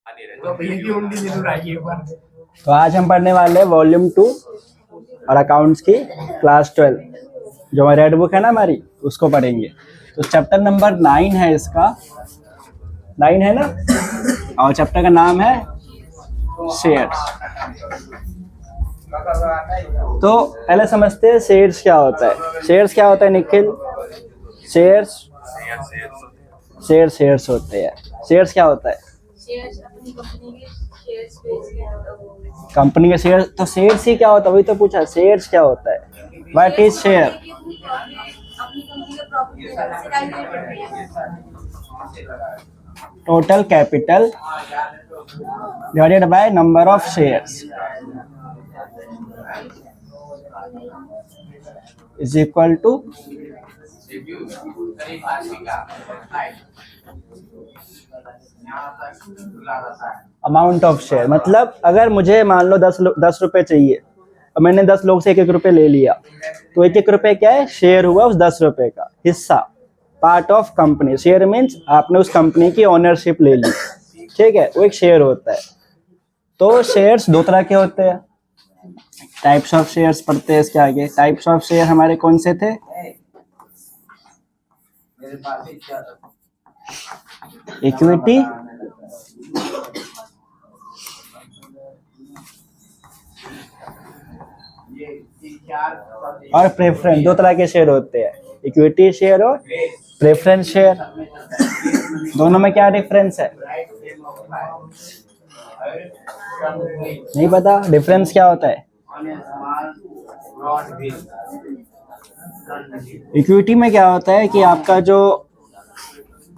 तो भैया की उंडी जरूर आएगी एक बार। तो आज हम पढ़ने वाले हैं वॉल्यूम 2 और अकाउंट्स की क्लास 12, जो हमारी रेड बुक है ना हमारी, उसको पढ़ेंगे। तो चैप्टर नंबर 9 है, इसका 9 है ना, और चैप्टर का नाम है शेयर्स। तो पहले समझते हैं शेयर्स क्या होता है। शेयर्स क्या होता है निखिल? शेयर्स शेयर्स होते हैं। शेयर्स क्या होता है? शेयर्स अपनी कंपनी के शेयर्स बेच कंपनी के शेयर। तो शेयर्स ही क्या होता है, वही तो पूछा, शेयर्स क्या होता है? What is share? अपनी कंपनी का प्रॉफिट से कैलकुलेट करते हैं। Total capital divided by number of shares is equal to amount of share. मतलब अगर मुझे मान लो 10 रुपए चाहिए और मैंने 10 लोग से 1-1 रुपए ले लिया, तो 1-1 रुपए क्या है? शेयर हुआ उस 10 रुपए का हिस्सा, part of company. Share means आपने उस कंपनी की ओनरशिप ले ली, ठीक है, वो एक शेयर होता है। तो शेयर्स दो तरह के होते हैं। टाइप्स ऑफ शेयर्स पढ़ते हैं इसके आगे। टाइप्स ऑफ शेयर हमारे कौन से थे? इक्विटी, और प्रेफरेंस। दो तरह के शेयर होते हैं, इक्विटी शेयर और प्रेफरेंस शेयर। दोनों में क्या डिफरेंस है? नहीं पता? डिफरेंस क्या होता है? इक्विटी में क्या होता है कि आपका जो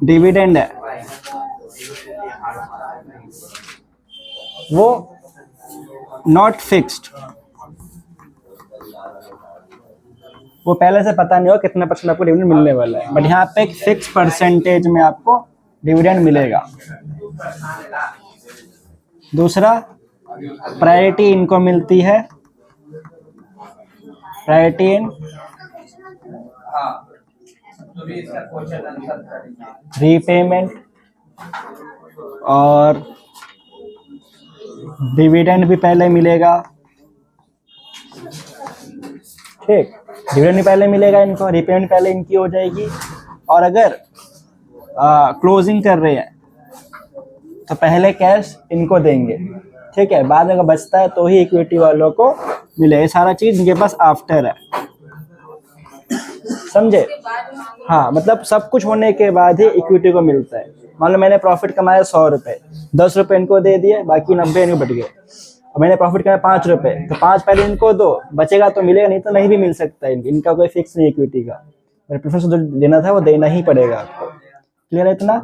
डिविडेंड है वो नॉट फिक्स्ड, वो पहले से पता नहीं हो कितना परसेंट आपको डिविडेंड मिलने वाला है, बट यहाँ पे एक फिक्स परसेंटेज में आपको डिविडेंड मिलेगा। दूसरा, प्रायोरिटी इनको मिलती है, प्रायोरिटी इन रीपेमेंट, और डिविडेंड भी पहले मिलेगा, ठीक। डिविडेंड भी पहले मिलेगा इनको, रीपेमेंट पहले इनकी हो जाएगी। और अगर क्लोजिंग कर रहे हैं तो पहले कैश इनको देंगे, ठीक है, बाद अगर बचता है तो ही इक्विटी वालों को मिले। ये सारा चीज इनके पास आफ्टर है, समझे? हाँ, मतलब सब कुछ होने के बाद ही इक्विटी को मिलता है। मान लो मैंने प्रॉफिट कमाया 100 रुपए, 10 रुपए इनको दे दिए, बाकी 90 इनको बच गए। और मैंने प्रॉफिट कमाया 5 रुपए, तो 5 पहले इनको दो, बचेगा तो मिलेगा, नहीं तो नहीं भी मिल सकता है। इनका कोई फिक्स नहीं इक्विटी का, प्रेफरेंस जो देना था वो देना ही पड़ेगा आपको। क्लियर है इतना?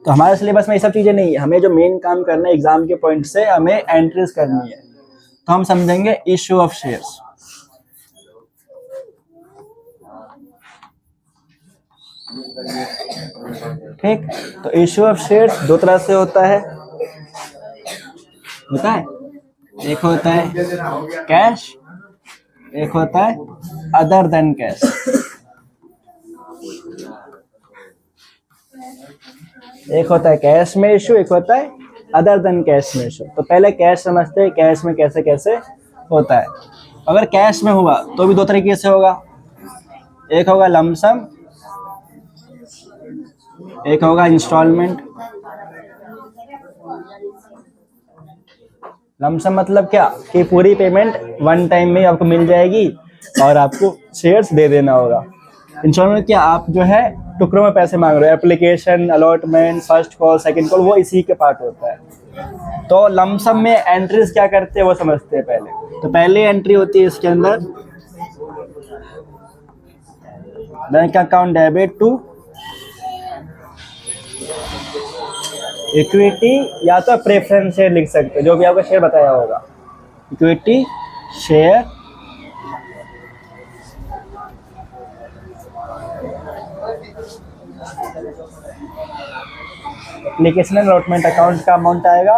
तो हमारे सिलेबस में ये सब चीजें नहीं है। हमें जो मेन काम करना है एग्जाम के पॉइंट से, हमें एंट्रीज करनी है। तो हम समझेंगे इश्यू ऑफ शेयर्स। ठीक, तो इश्यू ऑफ शेयर्स दो तरह से होता है। एक होता है कैश, एक होता है अदर देन कैश। एक होता है कैश में इशू, एक होता है अदर देन कैश में इशू। तो पहले कैश समझते हैं, कैश में कैसे कैसे होता है। अगर कैश में हुआ तो भी दो तरीके से होगा। एक होगा लमसम, एक होगा इंस्टॉलमेंट। लमसम मतलब क्या कि पूरी पेमेंट वन टाइम में आपको मिल जाएगी और आपको शेयर्स दे देना होगा। इंस्टॉलमेंट क्या, आप जो है टुकड़ों में पैसे मांग रहे हो, application, allotment, first call, second call, वो इसी के पार्ट होता है। तो लमसम में एंट्रीज क्या करते हैं वो समझते हैं पहले। तो पहली एंट्री होती है इसके अंदर, bank account debit to equity, या तो प्रेफरेंस शेयर लिख सकते हो, जो भी आपका शेयर बताया होगा। Equity share application allotment account का अमाउंट आएगा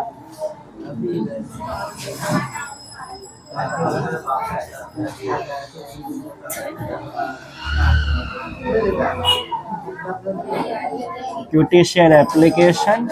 इक्विटी शेयर एप्लीकेशन,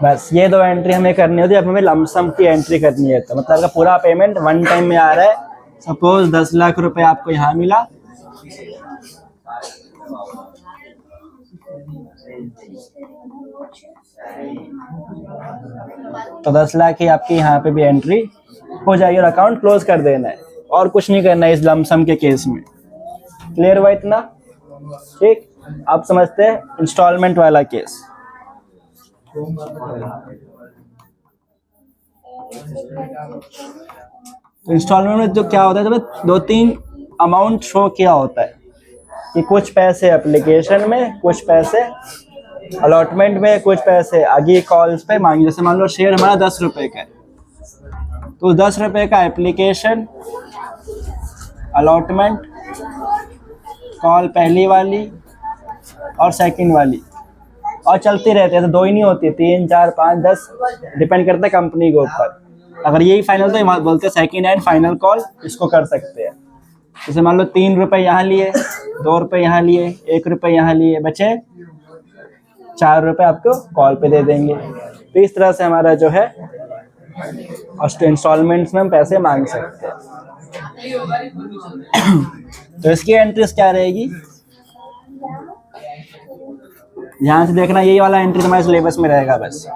बस ये दो एंट्री हमें करनी होती है। अब हमें लमसम की एंट्री करनी है, तो मतलब आपका पूरा पेमेंट वन टाइम में आ रहा है। सपोज 10 लाख रुपए आपको यहाँ मिला, तो 10 लाख की आपकी यहाँ पे भी एंट्री हो जाएगी और अकाउंट क्लोज कर देना है, और कुछ नहीं करना है इस लमसम के केस में। क्लियर हुआ इतना? ठीक, आप समझते हैं इंस्टॉलमेंट वाला केस। तो इंस्टॉलमेंट में जो क्या होता है, तो दो तीन अमाउंट शो किया होता है कि कुछ पैसे एप्लीकेशन में, कुछ पैसे अलॉटमेंट में, कुछ पैसे आगे कॉल्स पे मांगे। जैसे मान लो शेयर हमारा 10 रुपए का है, तो 10 रुपए का एप्लीकेशन, अलॉटमेंट, कॉल पहली वाली और सेकंड वाली, और चलती रहती है। तो दो ही नहीं होती, 3, 4, 5, 10, डिपेंड करता है कंपनी के ऊपर। अगर यही फाइनल तो बोलते हैं सेकंड हैंड फाइनल कॉल, इसको कर सकते हैं। जैसे मान लो 3 रुपए यहाँ लिए, 2 रुपए यहाँ लिए, 1 रुपए यहाँ लिए, बचे 4 रुपए आपको कॉल पे दे देंगे। तो इस तरह से हमारा जो है इंस्टॉलमेंट्स में हम पैसे मांग सकते हैं। तो इसकी एंट्रीज क्या रहेगी, ध्यान से देखना, यही वाला एंट्री तुम्हारे सिलेबस में रहेगा बस।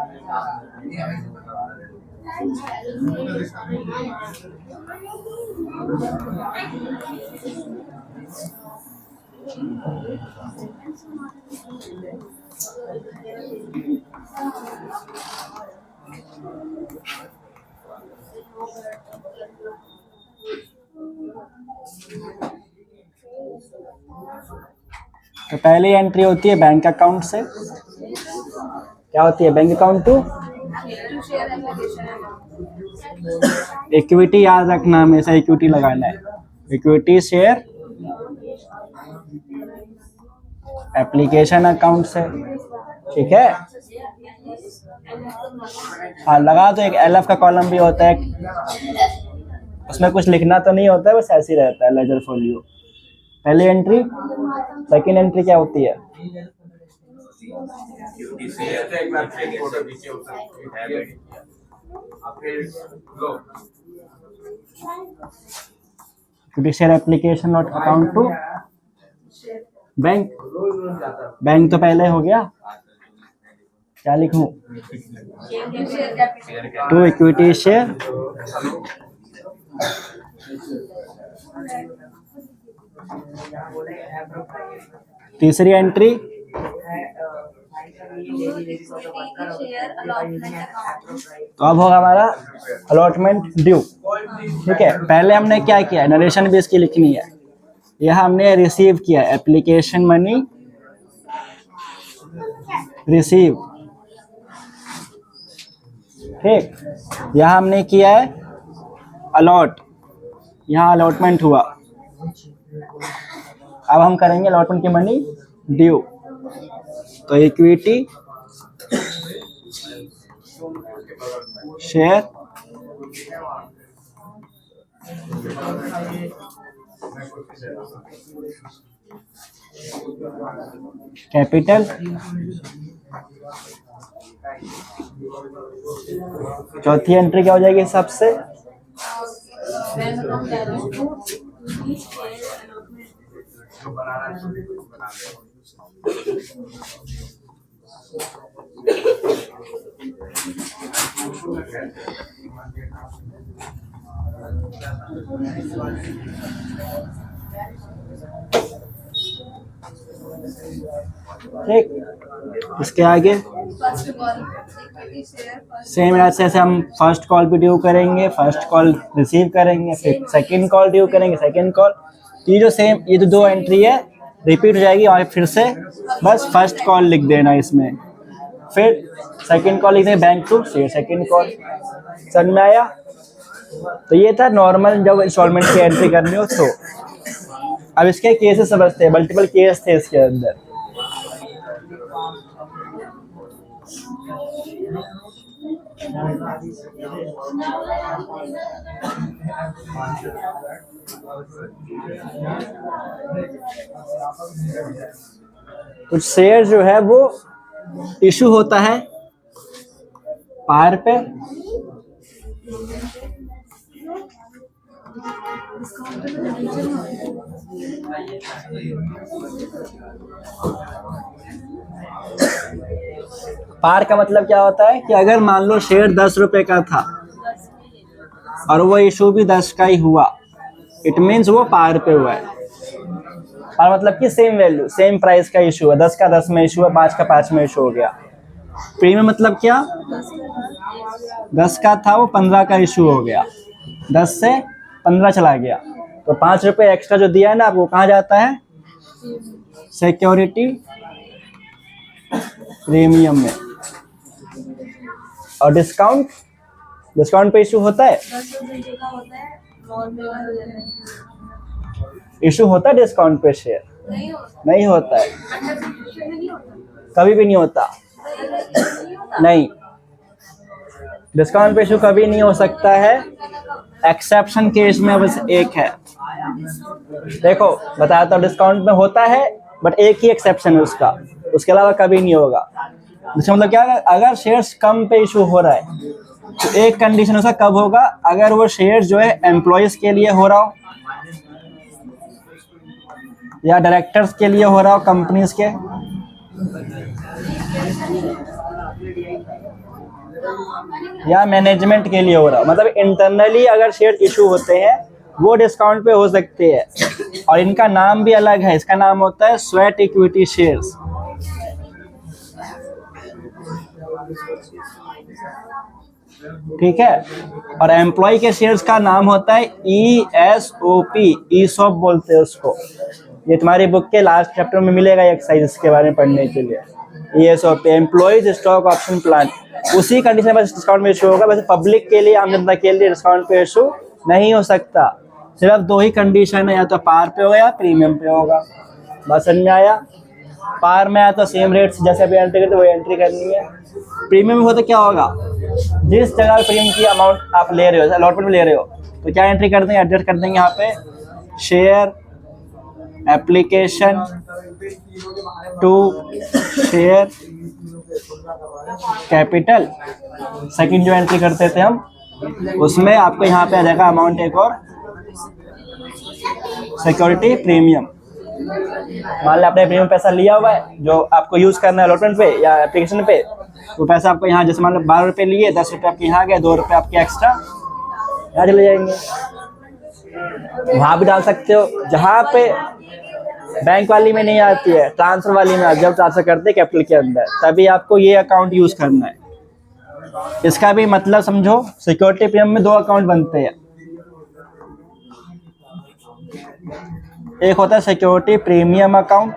तो पहली एंट्री होती है बैंक अकाउंट से। क्या होती है? बैंक अकाउंट टू इक्विटी, याद रखना हमेशा इक्विटी लगाना है। इक्विटी शेयर एप्लीकेशन अकाउंट से, ठीक है। हाँ, लगा तो एक एलएफ का कॉलम भी होता है, उसमें कुछ लिखना तो नहीं होता है, बस ऐसे ही रहता है लेजर फोलियो। पहली एंट्री। सेकंड एंट्री क्या होती है? Equity share application not account to bank. Bank तो पहले हो गया, क्या लिखूं? टू इक्विटी शेयर तीसरी एंट्री तो अब होगा हमारा अलॉटमेंट ड्यू, ठीक है। पहले हमने क्या किया, नरेशन भी इसकी लिखनी है। यह हमने रिसीव किया एप्लीकेशन मनी रिसीव, ठीक। यह हमने किया है अलॉट, यहाँ अलॉटमेंट हुआ। अब हम करेंगे अलॉटमेंट की मनी ड्यू। तो इक्विटी शेयर कैपिटल, चौथी एंट्री क्या हो जाएगी हिसाब से? ठीक, इसके आगे सेम ऐसे हम फर्स्ट कॉल भी ड्यू करेंगे, फर्स्ट कॉल रिसीव करेंगे, फिर सेकंड कॉल ड्यू करेंगे, सेकंड कॉल। ये जो सेम, ये जो दो एंट्री है रिपीट हो जाएगी, और फिर से बस फर्स्ट कॉल लिख देना इसमें, फिर सेकंड कॉल लिख देंगे bank to share second call. समझ में आया? तो ये था नॉर्मल जब इंस्टॉलमेंट की एंट्री करनी हो तो। अब इसके केसेस समझते हैं, मल्टीपल केस थे इसके अंदर। कुछ शेयर जो है वो इशू होता है पार पे, पार का मतलब क्या होता है कि अगर मान लो शेयर 10 रुपए का था और वो इशू भी 10 का ही हुआ, इट मीन्स वो पार पे हुआ है। पार मतलब कि सेम वैल्यू, सेम प्राइस का इशू है, 10 का 10 में इशू है, 5 का 5 में इशू हो गया। प्रीमियम मतलब क्या, 10 का था वो 15 का इशू हो गया, 10 से 15 चला गया, तो 5 रुपए एक्स्ट्रा जो दिया है ना आपको, कहाँ जाता है, सिक्योरिटी प्रीमियम में। और डिस्काउंट, डिस्काउंट पे इशू होता है, इशू होता है डिस्काउंट पे शेयर, नहीं होता है, कभी भी नहीं होता, नहीं, डिस्काउंट पे इशू कभी नहीं हो सकता है। एक्सेप्शन केस में बस एक है, देखो बताया तो डिस्काउंट में होता है बट एक ही एक्सेप्शन है उसका, उसके अलावा कभी नहीं होगा। इसका मतलब क्या है, अगर शेयर्स कम पे इशू हो रहा है तो एक कंडीशन उसका कब होगा, अगर वो शेयर जो है एम्प्लॉयज के लिए हो रहा हो या डायरेक्टर्स के लिए हो रहा हो कंपनीज के, या मैनेजमेंट के लिए हो रहा हो, मतलब इंटरनली अगर शेयर इशू होते हैं वो डिस्काउंट पे हो सकते हैं। और इनका नाम भी अलग है, इसका नाम होता है स्वेट इक्विटी शेयर्स। ठीक है, और एम्प्लॉय के शेयर्स का नाम होता है ESOP, ESOP बोलते हैं उसको। ये तुम्हारी बुक के लास्ट चैप्टर में मिलेगा एक्सरसाइज इसके बारे में पढ़ने के लिए। ESOP employees stock option plan, उसी कंडीशन में डिस्काउंट में इशू होगा, वैसे पब्लिक के लिए, आम जनता के लिए डिस्काउंट पे इशू नहीं हो सकता। सिर्फ दो ही कंडीशन है, या तो पार पे होगा या प्रीमियम पे होगा। बस समझ में आया, पार में आया तो सेम रेट जैसे अभी एंट्री करते वही एंट्री करनी है। प्रीमियम में हो तो क्या होगा, जिस जगह प्रीमियम की अमाउंट आप ले रहे हो, अलॉटमेंट में ले रहे हो, तो क्या एंट्री कर देंगे, एडजस्ट कर देंगे यहाँ पे, share application to share capital, second जो एंट्री करते थे हम, उसमें आपको यहाँ पे आ जाएगा अमाउंट एक और, सिक्योरिटी प्रीमियम। मान लो आपने प्रीमियम पैसा लिया हुआ है जो आपको यूज करना है अलॉटमेंट पे या एप्लीकेशन पे, तो पैसा आपको यहाँ, जैसे मान लो 12 रुपये लिए, 10 रुपये आपके यहाँ गए, 2 रुपये आपके एक्स्ट्रा यहाँ चले जाएंगे। वहाँ भी डाल सकते हो, जहाँ पे बैंक वाली में नहीं आती है, ट्रांसफर वाली में, जब ट्रांसफर करते हैं कैपिटल के अंदर, तभी आपको ये अकाउंट यूज करना है। इसका भी मतलब समझो, सिक्योरिटी प्रीमियम में 2 अकाउंट बनते हैं, एक होता है सिक्योरिटी प्रीमियम अकाउंट,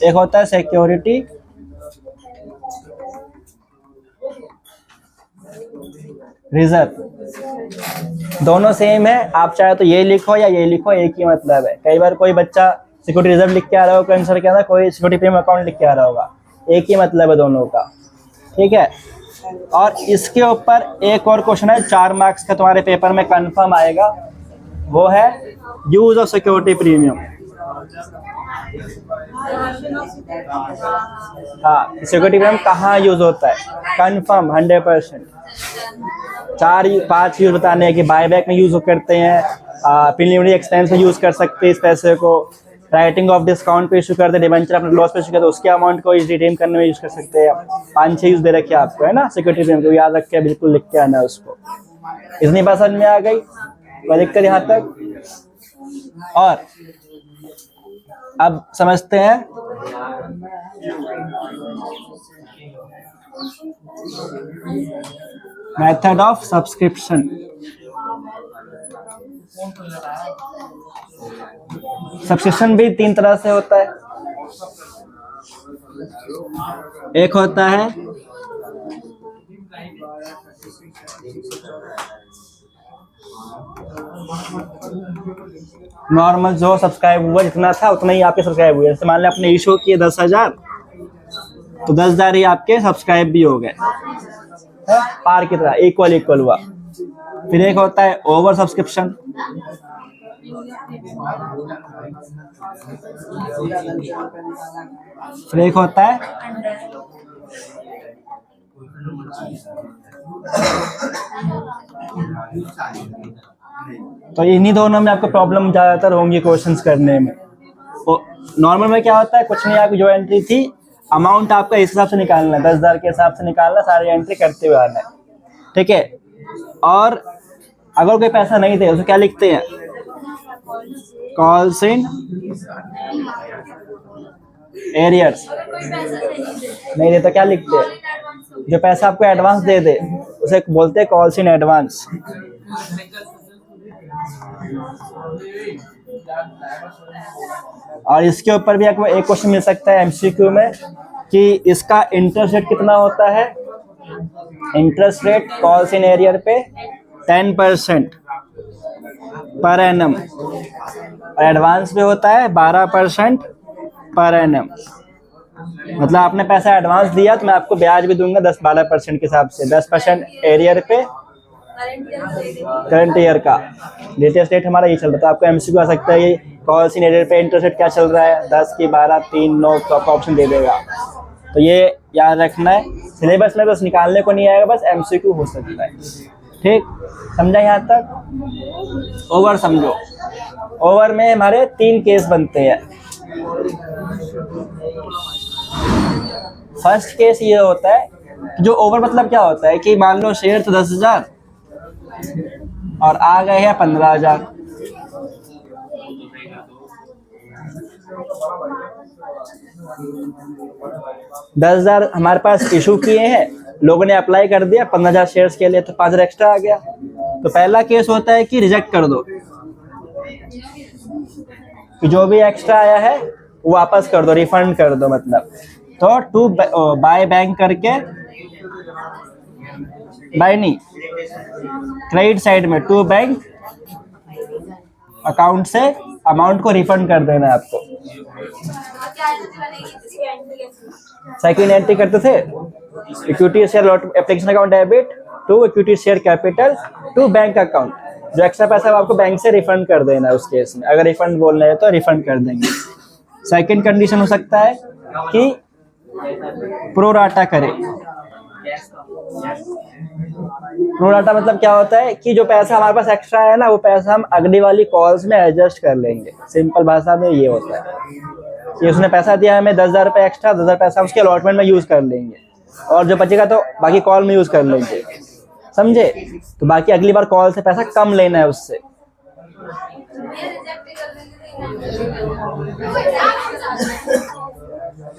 एक होता है सिक्योरिटी रिजर्व। दोनों सेम है, आप चाहे तो ये लिखो या ये लिखो, एक ही मतलब है। कई बार कोई बच्चा सिक्योरिटी रिजर्व लिख के आ रहा होगा, कोई आंसर क्या था, कोई सिक्योरिटी प्रीमियम अकाउंट लिख के आ रहा होगा, एक ही मतलब है दोनों का। ठीक है, और इसके ऊपर एक और क्वेश्चन है 4 मार्क्स का, तुम्हारे पेपर में कंफर्म आएगा, वो है यूज ऑफ सिक्योरिटी प्रीमियम। हाँ, सिक्योरिटी प्रीमियम कहाँ यूज होता है, कंफर्म 100%। 4-5 यूज बताने हैं कि बायबैक में यूज करते हैं, प्रीलिमिनरी एक्सपेंस में यूज कर सकते हैं इस पैसे को, राइटिंग ऑफ डिस्काउंट पे इशू करते हैं, डिबेंचर अपने लॉस पे इशू करते हैं, उसके अमाउंट को रिडीम करने में यूज कर सकते हैं। 5-6 यूज दे रखे आपको, है ना सिक्योरिटी प्रीमियम, तो याद रख के बिल्कुल लिख के आना है उसको। इतनी बात समझ में आ गई, कोई दिक्कत यहाँ तक? और अब समझते हैं मेथड ऑफ सब्सक्रिप्शन। सब्सक्रिप्शन भी 3 तरह से होता है, एक होता है नॉर्मल जो सब्सक्राइब हुआ जितना था उतना ही आपके सब्सक्राइब हुए। जैसे मान लिया आपने इशू किए 10,000, तो 10,000 ही आपके सब्सक्राइब भी हो गए, पार की तरह इक्वल इक्वल हुआ। फिर एक होता है ओवर सब्सक्रिप्शन। फिर एक होता है तो इन्हीं दोनों में आपको प्रॉब्लम ज्यादातर होंगी क्वेश्चंस करने में। तो नॉर्मल में क्या होता है, कुछ नहीं, आपकी जो एंट्री थी अमाउंट आपका इस हिसाब से निकालना है, 10,000 के हिसाब से निकालना, सारी एंट्री करते हुए आना है, ठीक है। और अगर कोई पैसा नहीं दे उसको क्या लिखते हैं, कॉल्स इन एरियर्स। नहीं दे तो क्या लिखते हैं, जो पैसा आपको एडवांस दे दे उसे बोलते हैं कॉल्स इन एडवांस। और इसके ऊपर भी आपको एक क्वेश्चन मिल सकता है एमसीक्यू में कि इसका इंटरेस्ट रेट कितना होता है। Interest rate calls in arrear पे 10% पर एनम, और एडवांस पे होता है 12% पर एनम। मतलब आपने पैसा एडवांस दिया तो मैं आपको ब्याज भी दूंगा 10-12% के हिसाब से, 10% एरियर पे करंट ईयर का। लेटेस्ट रेट हमारा ये चल रहा था। आपको एमसीक्यू आ सकता है ये कॉल्स इन एरियर पे इंटरेस्ट रेट क्या चल रहा है, 10 की 12, 3, 9 तो आपका ऑप्शन दे देगा। तो ये याद रखना है, सिलेबस में बस निकालने को नहीं आएगा, बस एमसीक्यू हो सकता है, ठीक। समझा यहाँ तक। ओवर समझो। ओवर में हमारे 3 केस बनते हैं। फर्स्ट केस ये होता है, जो ओवर मतलब क्या होता है कि मान लो शेयर तो 10,000 और आ गए हैं 15,000। दस 10,000 हमारे पास इशू किए हैं, लोगों ने अप्लाई कर दिया 15,000 शेयर्स के लिए, तो 5,000 एक्स्ट्रा आ गया। तो पहला केस होता है कि रिजेक्ट कर दो, कि जो भी एक्स्ट्रा आया है वो वापस कर दो, रिफंड कर दो मतलब। तो टू बाय बैंक करके, बाय नहीं, क्रेडिट साइड में टू बैंक अकाउंट से अमाउंट को रिफंड कर देना है आपको। सेकंड एंट्री करते थे, equity share application account debit to equity share capital to bank account. जो एक्स्ट्रा पैसा आपको बैंक से रिफंड कर देना है उस केस में। अगर रिफंड बोलना है तो रिफंड कर देंगे। सेकंड कंडीशन हो सकता है कि प्रोराटा करें। प्रोराटा मतलब क्या होता है कि जो पैसा हमारे पास एक्स्ट्रा है ना, वो पैसा हम अगली वाली कॉल्स में एडजस्ट कर लेंगे। सिंपल भाषा में ये होता है कि उसने पैसा दिया हमें 10,000 रुपये एक्स्ट्रा, 10,000 पैसा उसके अलॉटमेंट में यूज कर लेंगे, और जो बचेगा तो बाकी कॉल में यूज कर लेंगे, समझे। तो बाकी अगली बार कॉल से पैसा कम लेना है उससे।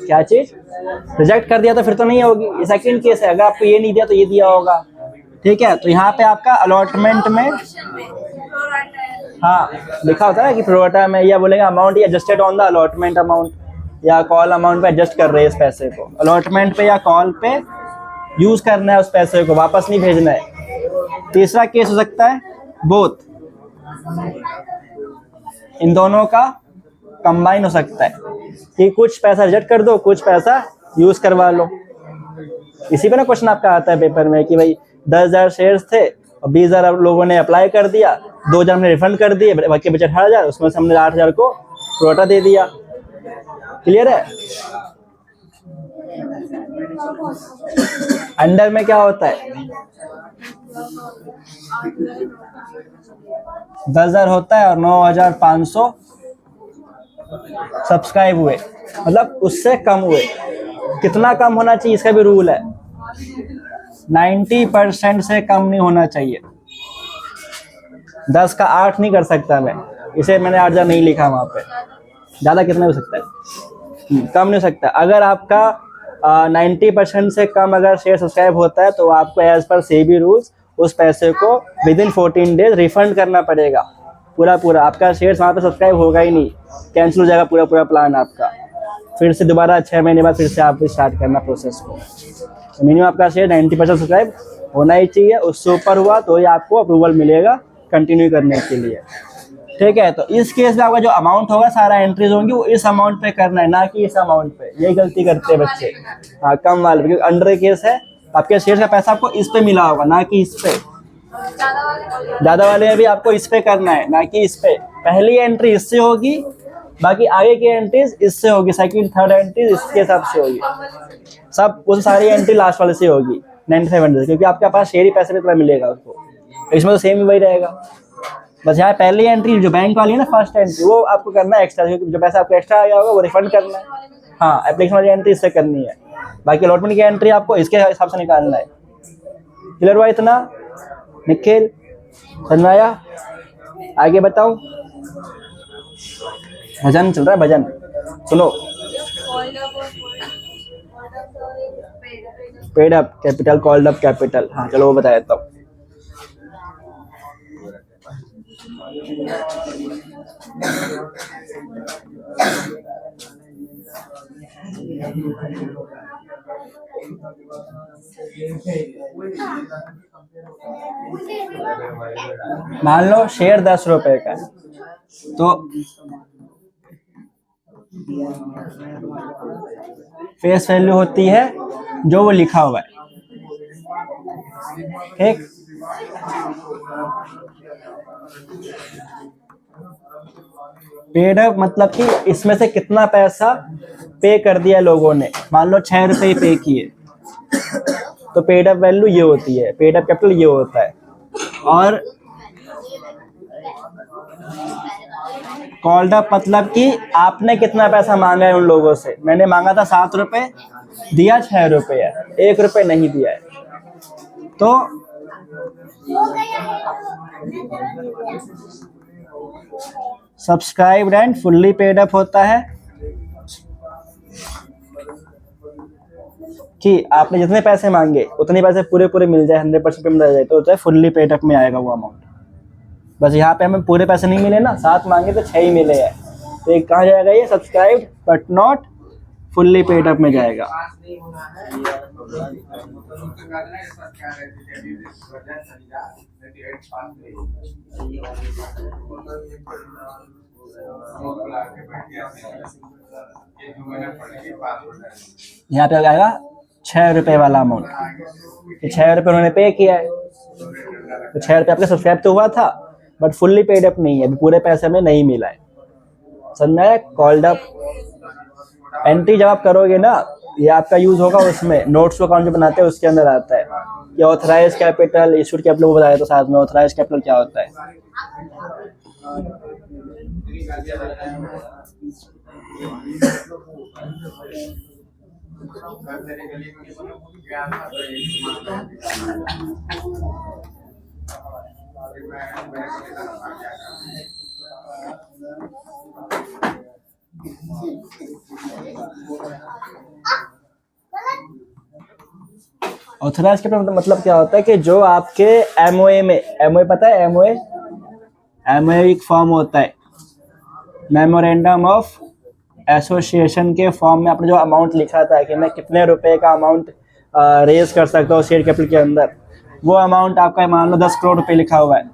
क्या चीज रिजेक्ट कर दिया तो फिर तो नहीं होगी, ये सेकंड केस है। अगर आपको ये नहीं दिया तो ये दिया होगा, ठीक है। तो यहाँ पे आपका अलॉटमेंट में हाँ लिखा होता है कि प्रोराटा में या बोलेगा amount adjusted on the allotment amount, या कॉल अमाउंट पे एडजस्ट कर रहे हैं इस पैसे को, अलॉटमेंट पे या कॉल पे यूज करना है उस पैसे को, वापस नहीं भेजना है। तीसरा केस हो सकता है बोथ, इन दोनों का कंबाइन हो सकता है कि कुछ पैसा रिजेक्ट कर दो, कुछ पैसा यूज करवा लो। इसी पे ना क्वेश्चन आपका आता है पेपर में कि भाई 10,000 शेयर्स थे और 20,000 लोगों ने अप्लाई कर दिया, 2,000 हमने रिफंड कर दिए, बाकी बचे 18,000, उसमें से हमने 8,000 को प्रोराटा दे दिया। क्लियर है। अंडर में क्या होता है, 10,000 होता है और 9,500 सब्सक्राइब हुए, मतलब उससे कम हुए। कितना कम होना चाहिए इसका भी रूल है, 90% से कम नहीं होना चाहिए। 10 का 8 नहीं कर सकता मैं, इसे मैंने 8,000 नहीं लिखा वहां पे। ज़्यादा कितना हो सकता है, कम नहीं हो सकता। अगर आपका 90% से कम अगर शेयर सब्सक्राइब होता है तो आपको एज पर सेबी रूल्स उस पैसे को विद इन 14 डेज रिफंड करना पड़ेगा। पूरा आपका शेयर वहाँ पे सब्सक्राइब होगा ही नहीं, कैंसिल हो जाएगा पूरा प्लान आपका। फिर से दोबारा 6 महीने बाद फिर से आप स्टार्ट करना प्रोसेस को। तो मिनिमम आपका शेयर 90% सब्सक्राइब होना ही चाहिए, उससे ऊपर हुआ तो ही आपको अप्रूवल मिलेगा कंटिन्यू करने के लिए। ठीक है, तो इस केस में आपका जो अमाउंट होगा सारा एंट्रीज होंगी वो इस अमाउंट पे करना है, ना कि इस अमाउंट पे। ये गलती करते हैं बच्चे। हाँ, कम वाले, क्योंकि अंडर केस है, आपके शेयर का पैसा आपको इस पे मिला होगा, ना कि इस पे। ज्यादा वाले में भी आपको इस पे करना है, ना कि इस पे। पहली एंट्री इससे होगी, बाकी आगे की एंट्रीज इससे होगी, सेकंड थर्ड एंट्रीज इसके हिसाब से होगी। सब उस सारी एंट्री लास्ट वाले से होगी 9500, क्योंकि आपके पास शेयर ही पैसे पे इतना मिलेगा उसको। इसमें तो सेम वही रहेगा, बस यहाँ पहली एंट्री जो बैंक वाली है ना, फर्स्ट एंट्री, वो आपको करना है एक्स्ट्रा, क्योंकि जो पैसा आपको एक्स्ट्रा आया होगा वो रिफंड करना है। हाँ, एप्लीकेशन वाली एंट्री इससे करनी है, बाकी अलॉटमेंट की एंट्री आपको इसके हिसाब से निकालना है। क्लियर हुआ इतना निखिल? समझ में आया? आगे बताओ। भजन चल रहा है, भजन सुनो। Paid up capital, called up capital. हाँ चलो वो बता देता हूँ। मान लो शेयर 10 रुपए का है, तो फेस वैल्यू होती है जो वो लिखा हुआ है। ठीक, पेड अप मतलब कि इसमें से कितना पैसा पे कर दिया लोगों ने। मान लो 6 रुपए पे किए, तो पेड अप वैल्यू ये होती है, पेड अप कैपिटल ये होता है। और कॉल्ड अप मतलब कि आपने कितना पैसा मांगा है उन लोगों से। मैंने मांगा था 7 रुपए, दिया 6 रुपए है, 1 रुपए नहीं दिया है, तो subscribed and fully paid up होता है कि आपने जितने पैसे मांगे उतने पैसे पूरे पूरे मिल जाए, 100% पेमेंट आ जाए, तो होता है फुल्ली पेड अप में आएगा वो अमाउंट। बस यहाँ पे हमें पूरे पैसे नहीं मिले ना, 7 मांगे तो 6 ही मिले हैं, तो ये कहाँ जाएगा? ये subscribed but not fully paid up में जाएगा। यहाँ पे आएगा 6 रुपए वाला अमाउंट, 6 रुपए उन्होंने पे किया है, तो 6 रुपए आपका सब्सक्राइब तो हुआ था, बट फुल्ली पेड अप नहीं है, अभी पूरे पैसे में नहीं मिला है। समझ में आया? कॉल्ड अप एंट्री जब आप करोगे ना, ये आपका यूज होगा उसमें, नोट्स अकाउंट जो बनाते हैं उसके अंदर आता है। ये ऑथराइज कैपिटल, इशूड कैपिटल वो बताया तो साथ में ऑथराइज कैपिटल क्या होता है। ऑथराइज कैपिटल मतलब क्या होता है कि जो आपके एमओए में, एमओए पता है? एमओए, एमओए एक फॉर्म होता है, मेमोरेंडम ऑफ एसोसिएशन के फॉर्म में आपने जो अमाउंट लिखा था कि मैं कितने रुपए का अमाउंट रेज कर सकता हूँ शेयर कैपिटल के अंदर, वो अमाउंट आपका मान लो 10 करोड़ रुपए लिखा हुआ है।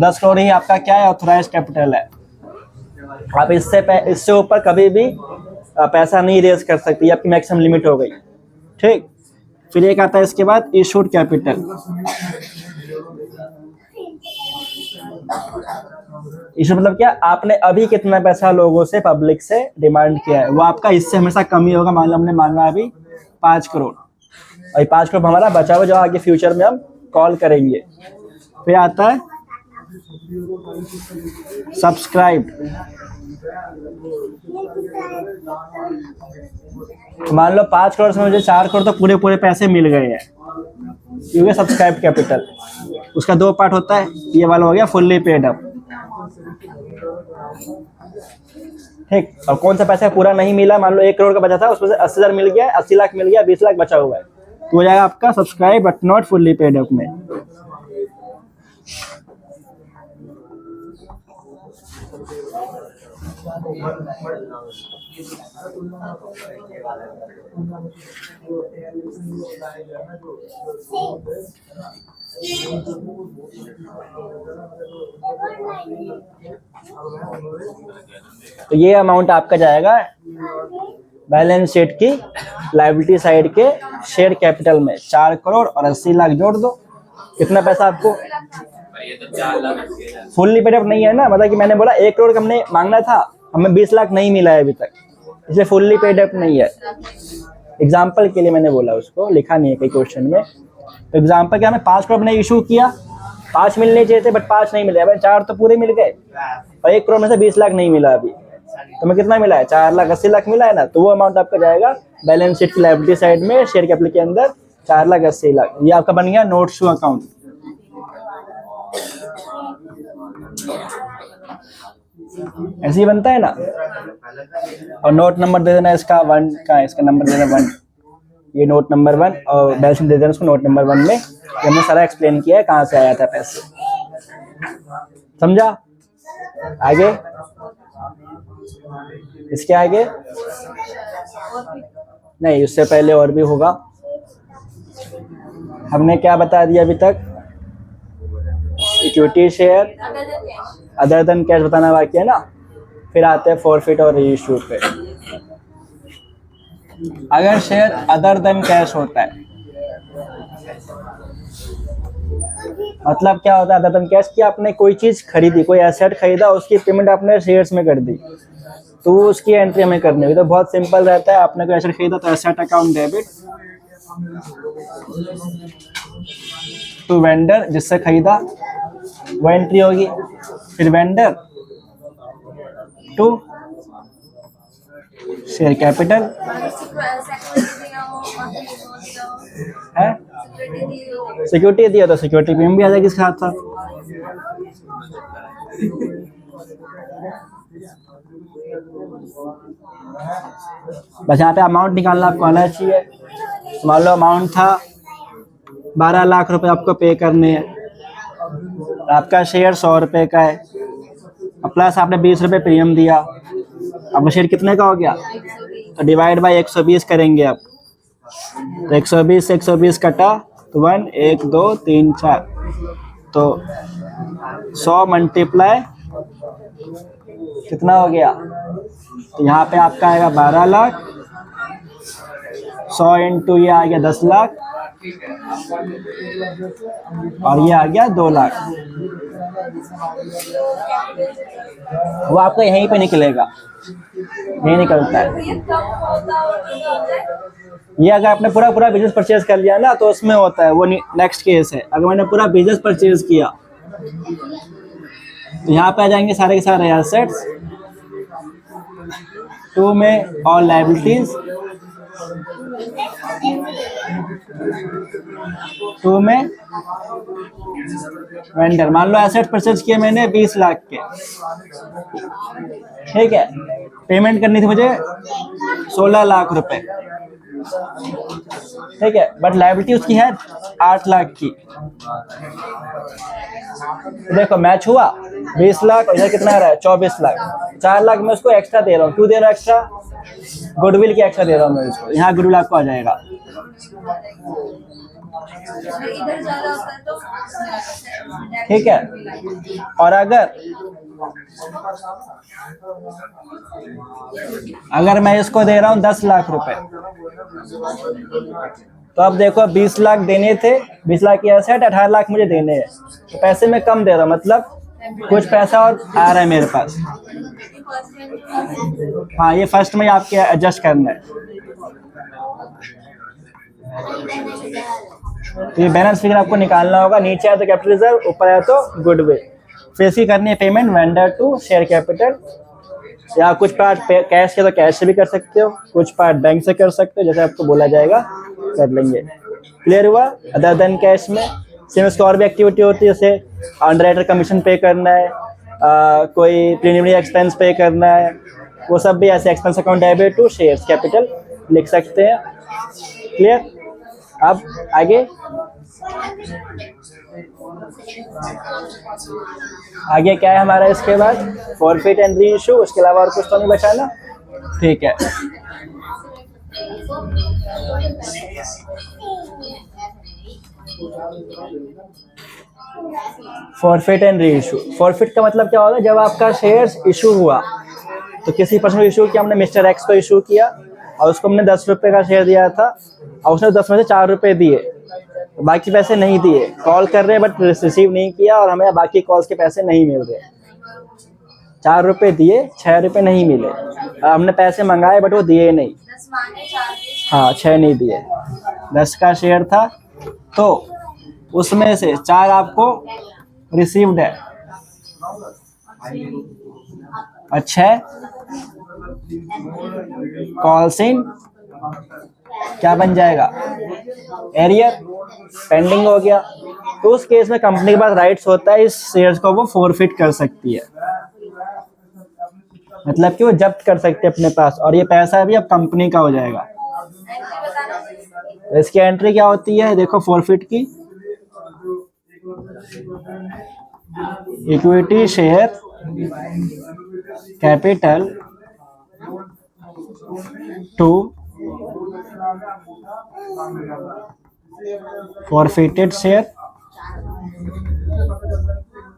10 करोड़ ही आपका क्या है? ऑथराइज कैपिटल है। आप इससे ऊपर कभी भी पैसा नहीं रेज कर सकते, ये आपकी मैक्सिमम लिमिट हो गई। ठीक, फिर एक आता है इसके बाद इशूड कैपिटल। इशू मतलब क्या? आपने अभी कितना पैसा लोगों से, पब्लिक से डिमांड किया है, वो आपका इससे हमेशा कम ही होगा। मान लो हमने मांगा अभी 5 करोड़, और 5 करोड़ हमारा बचा हुआ जो आगे फ्यूचर में हम कॉल करेंगे। फिर आता है सब्सक्राइब। मान लो 5 करोड़ से मुझे 4 करोड़ तो पूरे पूरे पैसे मिल गए हैं, क्योंकि सब्सक्राइब कैपिटल। उसका 2 पार्ट होता है, ये वाला हो गया फुल्ली पेड अप। ठीक, और कौन सा पैसा पूरा नहीं मिला? मान लो 1 करोड़ का बचा था, उसमें से 80,000 मिल गया, 80 लाख मिल गया, 20 लाख बचा हुआ है, तो हो जाएगा आपका subscribe but not fully paid up में। तो ये अमाउंट आपका जाएगा बैलेंस शीट की लायबिलिटी साइड के शेयर कैपिटल में। 4 करोड़ और 80 लाख जोड़ दो, कितना पैसा आपको? फुल्ली पेड अप नहीं है ना, मतलब कि मैंने बोला 1 करोड़ हमने मांगना था, हमें 20 लाख नहीं मिला है अभी तक, इसलिए फुल्ली पेड अप नहीं है। एग्जाम्पल के लिए मैंने बोला, उसको लिखा नहीं है कई क्वेश्चन में। तो एग्जाम्पल क्या, हमें 5 करोड़ ने इशू किया, 5 मिलने चाहिए थे बट 5 नहीं मिले, अब 4 तो पूरे मिल गए और 1 करोड़ में से 20 लाख नहीं मिला अभी, तो हमें कितना मिला है? 4 लाख 80 लाख मिला है ना, तो वो अमाउंट आपका जाएगा बैलेंस शीट की लायबिलिटी साइड में शेयर कैपिटल के अंदर 4 लाख 80 लाख। ये आपका बन गया नोट्स टू अकाउंट। ऐसे ही बनता है ना। और नोट नंबर दे देना इसका 1 का, इसका नंबर दे देना 1, ये नोट नंबर 1 और बैलेंस शीट दे देना उसको नोट नंबर 1 में। हमने सारा एक्सप्लेन किया है कहाँ से आया था पैसे, समझा? आगे इसके आगे नहीं, उससे पहले और भी होगा। हमने क्या बता दिया अभी तक? Equity share other than cash बताना बाकी है ना। फिर आते हैं फॉरफिट और रीइश्यू पे। अगर शेयर अदर देन कैश होता है, मतलब क्या होता है अदर देन कैश? कि आपने कोई चीज खरीदी, कोई एसेट खरीदा, उसकी पेमेंट आपने शेयर्स में कर दी, तो उसकी एंट्री हमें करनी होगी। तो बहुत सिंपल रहता है, आपने कोई एसेट खरीदा तो asset account debit to vendor, जिससे खरीदा वो एंट्री होगी। फिर वेंडर टू शेयर कैपिटल है, सिक्योरिटी दिया तो सिक्योरिटी पेमेंट भी आ जाएगी इसके साथ साथ। बस यहाँ पे अमाउंट निकालना आपको आना चाहिए। मान लो अमाउंट था 12 लाख रुपए आपको पे करने हैं, आपका शेयर 100 रुपए का है, प्लस आपने 20 रुपए प्रीमियम दिया, आपका शेयर कितने का हो गया? तो डिवाइड बाय 120 करेंगे आप, तो 120 से 120 कटा तो 1 1 2 3 4, तो 100 मल्टीप्लाई कितना हो गया? तो यहाँ पे आपका आएगा 12 लाख, 100 इंटू ये आ गया 10 लाख और ये आ गया 2 लाख। वो आपको यहीं पे निकलेगा, यही निकलता है। ये अगर आपने पूरा बिजनेस परचेज कर लिया ना तो उसमें होता है, वो नेक्स्ट केस है। अगर मैंने पूरा बिजनेस परचेज किया तो यहाँ पे आ जाएंगे सारे के सारे एसेट्स, 2 में और लायबिलिटीज, 2 में वेंडर। मान लो एसेट परचेज किए मैंने 20 लाख के, ठीक है, पेमेंट करनी थी मुझे 16 लाख रुपए, ठीक है, बट लायबिलिटी उसकी है 8 लाख की। देखो मैच हुआ, 20 लाख इधर कितना आ रहा है? 24 लाख। 4 लाख मैं उसको एक्स्ट्रा दे रहा हूँ। क्यों दे रहा हूँ एक्स्ट्रा? गुडविल की एक्स्ट्रा दे रहा हूँ मैं उसको। यहाँ गुडविल आपको आ जाएगा, ठीक है। और अगर मैं इसको दे रहा हूँ 10 लाख रुपए, तो अब देखो 20 लाख देने थे, 20 लाख की एसेट, 18 लाख मुझे देने हैं, तो पैसे में कम दे रहा हूँ, मतलब कुछ पैसा और आ रहा है मेरे पास। हाँ, ये फर्स्ट में आपके एडजस्ट करना है। तो ये बैलेंस फिगर आपको निकालना होगा। नीचे आया तो कैपिटल रिजर्व, ऊपर आया तो गुडविल। फिर इसकी करनी है payment vendor to share capital. या कुछ पार्ट कैश के तो कैश से भी कर सकते हो, कुछ पार्ट बैंक से कर सकते हो, जैसे आपको बोला जाएगा कर लेंगे। क्लियर हुआ? अदर देन कैश में सेम इसको और भी एक्टिविटी होती है, जैसे अंडरराइटर कमीशन पे करना है, कोई प्रीलिमिनरी एक्सपेंस पे करना है, वो सब भी ऐसे expense account debit to share capital लिख सकते हैं। क्लियर? अब आगे क्या है हमारा इसके बाद? Forfeit and re issue. उसके अलावा और कुछ तो नहीं बचा ना? ठीक है। Forfeit and re issue. Forfeit का मतलब क्या होगा, जब आपका शेयर्स इशू हुआ तो किसी पर्सन को इशू किया, हमने मिस्टर एक्स को इशू किया और उसको हमने 10 रुपये का शेयर दिया था और उसने 10 में से 4 रुपये दिए, बाकी पैसे नहीं दिए। कॉल कर रहे हैं बट रिसीव नहीं किया और हमें बाकी कॉल्स के पैसे नहीं मिल रहे। 4 रुपये दिए, 6 रुपये नहीं मिले। हमने पैसे मंगाए बट वो दिए नहीं। 10 मांगे 4 दिए। हाँ, 6 नहीं दिए। 10 का शेयर था तो उसमें से 4 आपको रिसीव्ड है और 6 कॉल्स इन क्या बन जाएगा, एरियर, पेंडिंग हो गया। तो उस केस में कंपनी के पास राइट्स होता है, इस शेयर्स को वो फोरफिट कर सकती है, मतलब कि वो जब्त कर सकते हैं अपने पास और ये पैसा भी अब कंपनी का हो जाएगा। तो इसकी एंट्री क्या होती है, देखो फोरफिट की, equity share capital to forfeited share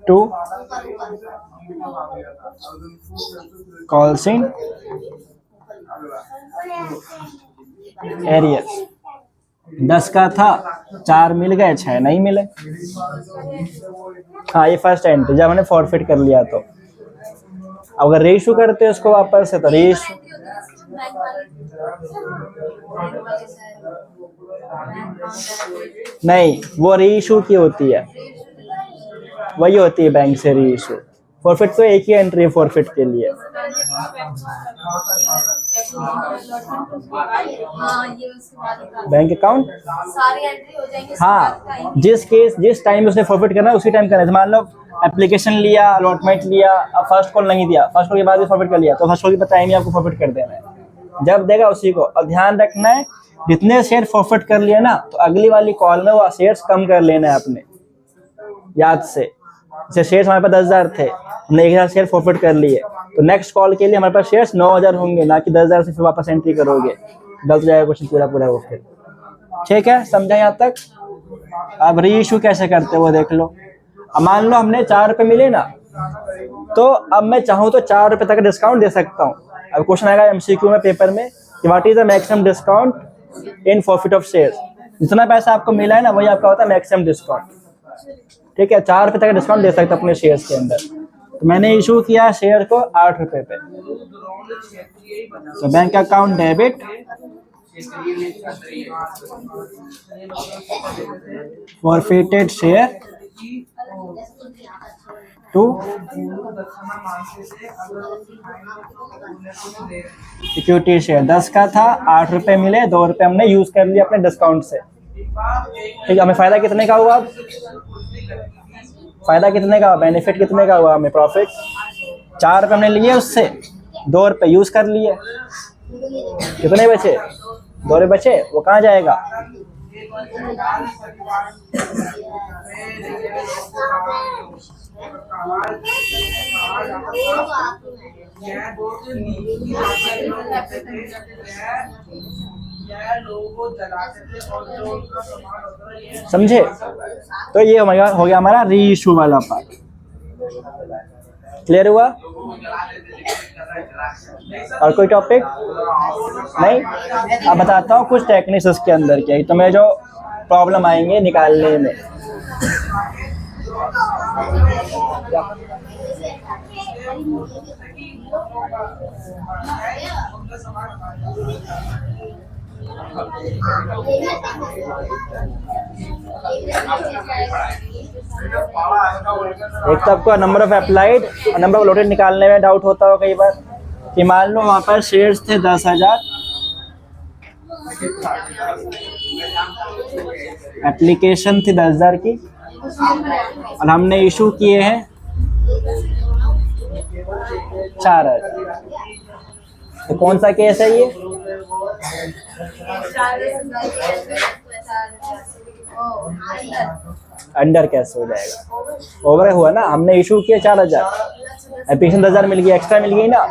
to calls in arrears। 10 का था, 4 मिल गए, 6 नहीं मिले। हाँ, ये फर्स्ट एंट्री जब हमने फॉरफिट कर लिया। तो अगर रीइशू करते हैं उसको वापस से, तो रीइशू नहीं, वो रीइशू की होती है, वही होती है बैंक से रीइशू। फॉरफिट तो एक ही एंट्री है फॉरफिट के लिए। बैंक अकाउंट सारी एंट्री हो जाएंगी। हाँ, जिस टाइम उसने फॉरफिट करना है उसी टाइम करना है। मान लो एप्लीकेशन लिया, अलॉटमेंट लिया, अब फर्स्ट कॉल नहीं दिया, फर्स्ट कॉल के बाद भी फॉरफिट कर लिया, तो फर्स्ट कॉल की टाइम ही आपको फॉरफिट कर देना है, जब देगा उसी को। और ध्यान रखना है, जितने शेयर फॉरफिट कर लिए ना, तो अगली वाली कॉल में वो शेयर्स कम कर लेना है आपने, याद से। जैसे शेयर्स हमारे पास 10,000 थे, हमने 1,000 शेयर फॉरफिट कर लिए, तो नेक्स्ट कॉल के लिए हमारे पास शेयर्स 9,000 होंगे, ना कि 10,000 से फिर वापस एंट्री करोगे, गलत जाएगा क्वेश्चन पूरा वो फिर। ठीक है, समझा यहाँ तक? अब री इशू कैसे करते हैं वो देख लो। अब मान लो हमने 4 रुपये मिले ना, तो अब मैं चाहूँ तो 4 रुपये तक डिस्काउंट दे सकता हूँ। अब क्वेश्चन आएगा MCQ में पेपर में कि what is the maximum discount in forfeit of shares. जितना पैसा आपको मिला है ना, वही आपका होता है मैक्सिमम डिस्काउंट। ठीक है, 4 रुपये तक डिस्काउंट दे सकता अपने शेयर्स के अंदर। तो मैंने इशू किया शेयर को 8 रुपये पे, तो bank account debit forfeited share to equity share. 10 का था, 8 रुपये मिले, 2 रुपये हमने यूज कर लिया अपने डिस्काउंट से। ठीक है, हमें फायदा कितने का हुआ? फायदा कितने का हुआ, बेनिफिट कितने का हुआ हमें? प्रॉफिट 4 रुपये हमने लिए, उससे 2 रुपये यूज कर लिए, कितने बचे? 2 रुपये बचे, वो कहाँ जाएगा? समझे? तो ये हो गया हमारा री इशू वाला पार्ट। क्लियर हुआ? और कोई टॉपिक नहीं? अब बताता हूँ कुछ टेक्निक्स इसके अंदर क्या, तो मैं जो प्रॉब्लम आएंगे निकालने में। एक तो आपको नंबर ऑफ अप्लाइड और नंबर ऑफ लोटेड निकालने में डाउट होता हो कई बार कि मान लो वहाँ पर शेयर्स थे 10,000, एप्लीकेशन थी 10,000 की और हमने इशू किए हैं 4,000। तो कौन सा केस है ये? अंडर कैसे हो जाएगा? ओवर हुआ ना, हमने इशू किया 4,000, एप्लीकेशन 10,000 मिल गई, एक्स्ट्रा मिल गई ना।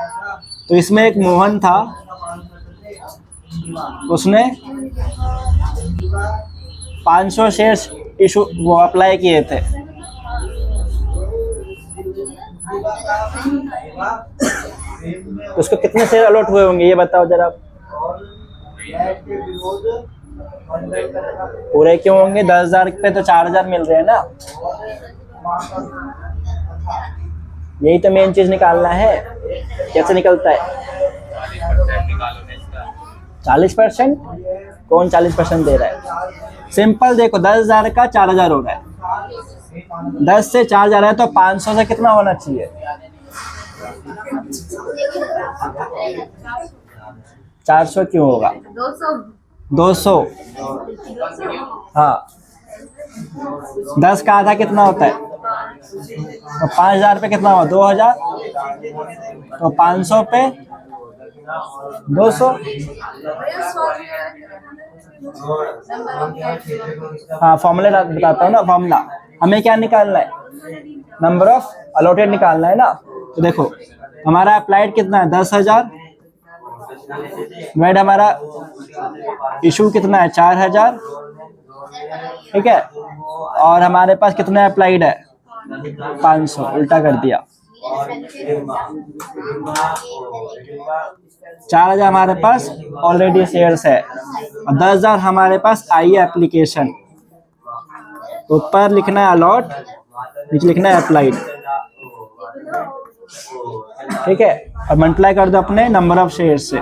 तो इसमें एक मोहन था, उसने 500 शेयर्स इशू वो अप्लाई किए थे। उसको कितने शेयर अलॉट हुए होंगे ये बताओ जरा। पूरे क्यों होंगे? 10,000 पे तो 4,000 मिल रहे हैं ना। यही तो मेन चीज निकालना है। कैसे निकलता है? 40%? कौन 40% दे रहा है? सिंपल देखो, 10,000 का 4,000 हो रहा है। 10 से 4,000 है तो 500 से कितना होना चाहिए? 400 क्यों होगा? 200। हाँ, 10 का आधा कितना होता है? तो 5,000 पे कितना हुआ? 2,000। तो 500 पे 200। हाँ, फॉर्मूला बताता हूँ ना। फॉर्मूला हमें क्या निकालना है? नंबर ऑफ अलॉटेड निकालना है ना। तो देखो, हमारा अप्लाइड कितना है? 10,000। वेड हमारा इशू कितना है? 4,000। ठीक है, और हमारे पास कितना अप्लाइड है? 500। उल्टा कर दिया। 4,000 हमारे पास ऑलरेडी शेयर्स है और 10,000 हमारे पास आई है एप्लीकेशन। ऊपर लिखना है अलॉट, नीचे लिखना है अप्लाइड। ठीक है, और मल्टीप्लाई कर दो अपने नंबर ऑफ शेयर से।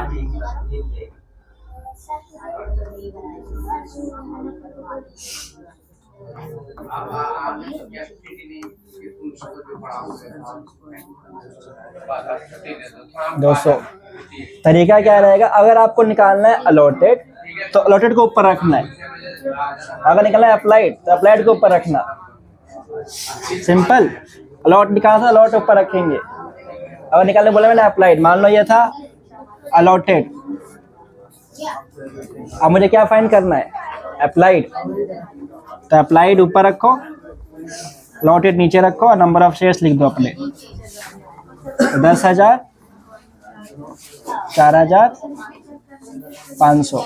दो सौ। तरीका क्या रहेगा? अगर आपको निकालना है अलॉटेड तो अलॉटेड को ऊपर रखना है। अगर निकालना है अप्लाइड तो अप्लाइड को ऊपर रखना। सिंपल। अलॉट निकालना था, अलॉट ऊपर रखेंगे। अगर निकालने बोले मैंने अप्लाइड, मान लो ये था अलॉटेड। अब मुझे क्या फाइंड करना है? अप्लाइड। तो अप्लाइड ऊपर रखो, अलॉटेड नीचे रखो और नंबर ऑफ शेयर्स लिख दो अपने। तो 10,000, 4,000, 500।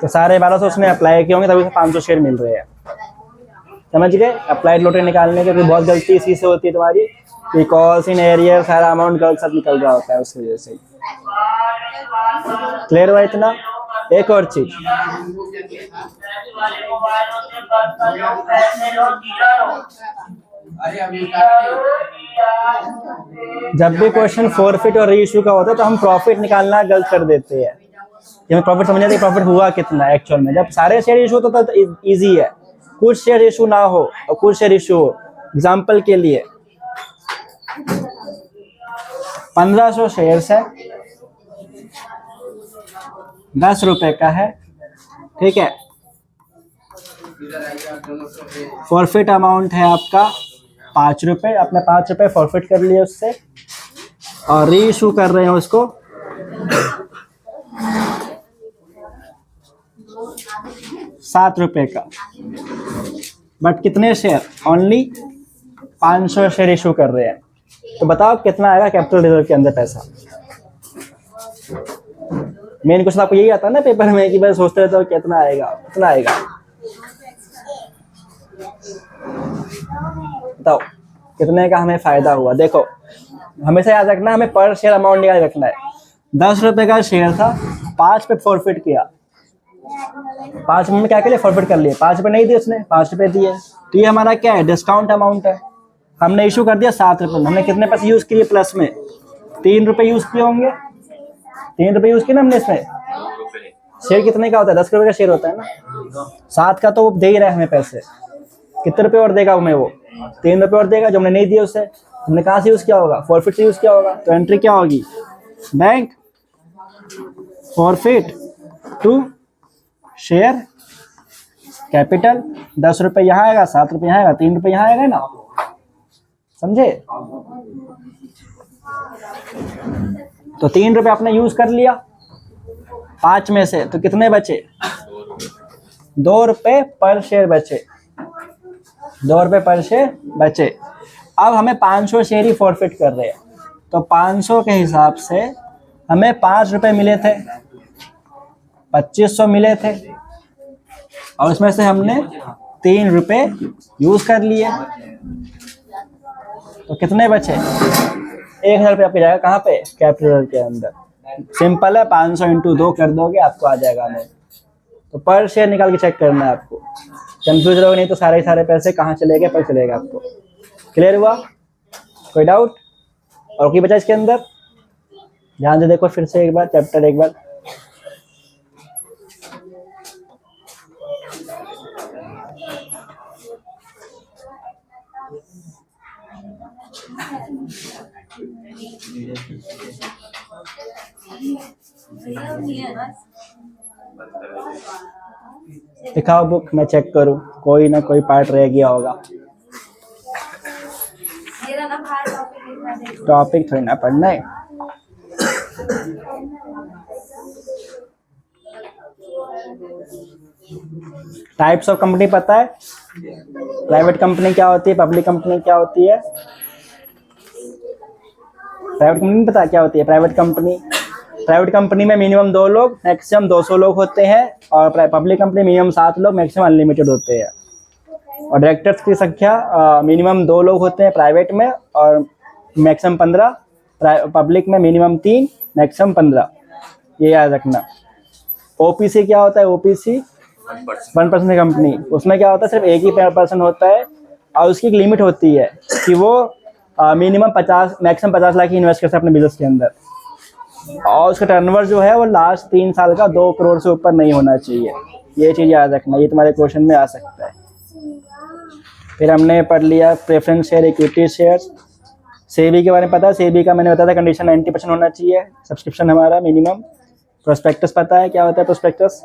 तो सारे 1200 उसने अप्लाई किए होंगे, तभी 500 शेयर मिल रहे हैं। समझ गए? अप्लाइड लॉटरी निकालने के बहुत गलती इसी से होती है तुम्हारी कि कॉल्स इन एरियर सारा अमाउंट गलत सब निकल रहा होता है, उस वजह से। क्लियर हुआ इतना? एक और चीज, जब भी क्वेश्चन फॉरफिट और रीइश्यू का होता है तो हम प्रॉफिट निकालना गलत कर देते हैं। हमें प्रॉफिट समझ नहीं, प्रॉफिट हुआ कितना है एक्चुअल में। जब सारे शेयर इशू होता तो इजी है, कुछ शेयर इशू ना हो और कुछ शेयर इशू हो। एग्जाम्पल के लिए 1500 शेयर्स है, 10 रुपए का है। ठीक है, फॉरफिट अमाउंट है आपका 5 रुपए। आपने 5 रुपए फॉरफिट कर लिए उससे और री इशू कर रहे हैं उसको 7 रुपए का। बट कितने शेयर? ओनली 500 शेयर इशू कर रहे हैं। तो बताओ कितना आएगा कैपिटल रिजर्व के अंदर पैसा? मेन क्वेश्चन आपको यही आता है ना पेपर में कि बस सोचते रहते हो कितना आएगा, कितना आएगा। बताओ कितने का हमें फायदा हुआ। देखो हमेशा याद रखना, हमें पर शेयर अमाउंट निकाल रखना है। 10 रुपए का शेयर था, 5 पे फॉरफिट किया। 5 में क्या कर लिया? फॉरफिट कर लिए। 5 रुपए नहीं दिए उसने, 5 रुपए दिए। तो ये हमारा क्या है? डिस्काउंट अमाउंट है। हमने इशू कर दिया 7 रुपए में। हमने कितने पैसे यूज किए प्लस में? 3 रुपए यूज किए होंगे। 3 रुपए यूज किए ना हमने इसमें। शेयर कितने का होता है? 10 रुपए का शेयर होता है ना। 7 का तो वो दे ही रहा है हमें पैसे। कितने रुपए और देगा हमें? वो 3 रुपए और देगा जो हमने नहीं दिए उससे। हमने कहाँ से यूज किया होगा? फॉरफिट से यूज किया होगा। तो एंट्री क्या होगी? Bank forfeit to share capital. 10 रुपए यहाँ आएगा, 7 रुपए यहाँ आएगा, 3 रुपए यहाँ आएगा ना। समझे? तो 3 रुपए आपने यूज कर लिया 5 में से, तो कितने बचे? 2 रुपए पर शेयर बचे। 2 रुपए पर शेयर बचे। अब हमें 500 शेयर ही फॉरफिट कर रहे हैं, तो 500 के हिसाब से हमें 5 रुपए मिले थे, 2500 मिले थे, और उसमें से हमने 3 रुपए यूज कर लिए, तो कितने बचे? 1000 रुपये आपके जाएगा कहाँ पे? कैपिटल के अंदर। सिंपल है, 500 इंटू 2 कर दोगे आपको आ जाएगा अमाउंट। तो पर शेयर निकाल के चेक करना है आपको, कंफ्यूज रहोगे नहीं तो सारे पैसे कहाँ चले गए पर चलेगा आपको। क्लियर हुआ? कोई डाउट और कोई बचा इसके अंदर? ध्यान से देखो फिर से एक बार चैप्टर एक बार। भैया नहीं है ना। दिखाओ बुक, मैं चेक करूं, कोई ना कोई पार्ट रह गया होगा। मेरा ना बाहर टॉपिक लिखना है। टॉपिक थोड़ी ना पढ़ना है। टाइप्स ऑफ कंपनी पता है? प्राइवेट कंपनी क्या होती है, पब्लिक कंपनी क्या होती है? प्राइवेट कंपनी पता क्या होती है? प्राइवेट कंपनी में मिनिमम 2 लोग मैक्सिमम 200 लोग होते हैं, और पब्लिक कंपनी मिनिमम 7 लोग मैक्सिमम अनलिमिटेड होते हैं। और डायरेक्टर्स की संख्या मिनिमम 2 लोग होते हैं प्राइवेट में, और मैक्सिमम 15, पब्लिक में मिनिमम 3 मैक्सिमम 15। ये याद रखना। ओपीसी क्या होता है? ओपीसी 1% कंपनी, उसमें क्या होता है सिर्फ एक ही पर्सन होता है, और उसकी एक लिमिट होती है कि वो मिनिमम 50 मैक्सिमम 50 लाख ही इन्वेस्ट कर सकते अपने बिजनेस के अंदर, और उसका टर्नओवर जो है वो लास्ट 3 साल का 2 करोड़ से ऊपर नहीं होना चाहिए। ये चीज़ याद रखना, ये तुम्हारे क्वेश्चन में आ सकता है। फिर हमने पढ़ लिया preference share, equity shares. SEBI के बारे में पता है? सेबी का मैंने बताया था कंडीशन 90% होना चाहिए सब्सक्रिप्शन हमारा मिनिमम। प्रोस्पेक्टस पता है क्या होता है प्रोस्पेक्टस?